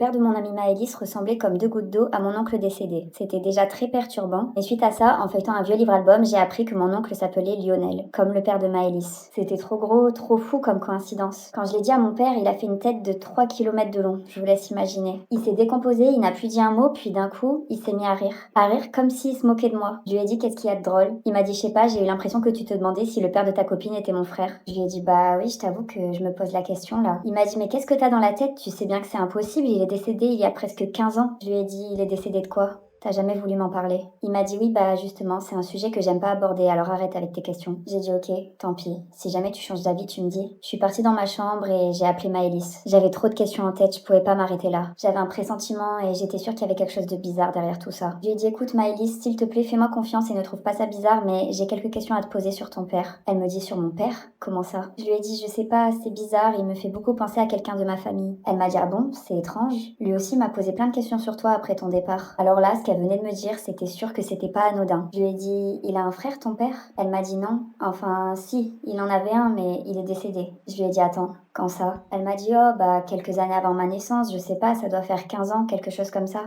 père de mon amie Maëlys ressemblait comme deux gouttes d'eau à mon oncle décédé. C'était déjà très perturbant, et suite à ça, en feuilletant un vieux livre-album, j'ai appris que mon oncle s'appelait Lionel, comme le père de Maëlys. C'était trop gros, trop fou comme coïncidence. Quand je l'ai dit à mon père, il a fait une tête de 3 kilomètres de long, je vous laisse imaginer. Il s'est décomposé, il n'a plus dit un mot, puis d'un coup, il s'est mis à rire. À rire comme s'il se moquait de moi. Je lui ai dit qu'est-ce qu'il y a de drôle. Il m'a dit je sais pas, j'ai eu l'impression que tu te demandais si le père de ta copine était mon frère. Je lui ai dit bah oui, je t'avoue que je me pose la question là. Il m'a dit mais qu'est-ce que t'as dans la tête? Tu sais bien que c'est impossible, il est décédé il y a presque 15 ans. Je lui ai dit il est décédé de quoi? T'as jamais voulu m'en parler. Il m'a dit oui, bah justement, c'est un sujet que j'aime pas aborder, alors arrête avec tes questions. J'ai dit ok, tant pis. Si jamais tu changes d'avis, tu me dis. Je suis partie dans ma chambre et j'ai appelé Maëlys. J'avais trop de questions en tête, je pouvais pas m'arrêter là. J'avais un pressentiment et j'étais sûre qu'il y avait quelque chose de bizarre derrière tout ça. Je lui ai dit écoute Maëlys, s'il te plaît, fais-moi confiance et ne trouve pas ça bizarre, mais j'ai quelques questions à te poser sur ton père. Elle me dit sur mon père? Comment ça? Je lui ai dit je sais pas, c'est bizarre, il me fait beaucoup penser à quelqu'un de ma famille. Elle m'a dit ah bon, c'est étrange. Lui aussi m'a posé plein de questions sur toi après ton départ. Alors là, ce qu'elle venait de me dire, c'était sûr que c'était pas anodin. Je lui ai dit il a un frère ton père? Elle m'a dit non. Enfin si, il en avait un mais il est décédé. Je lui ai dit attends, quand ça? Elle m'a dit oh bah quelques années avant ma naissance, je sais pas, ça doit faire 15 ans, quelque chose comme ça.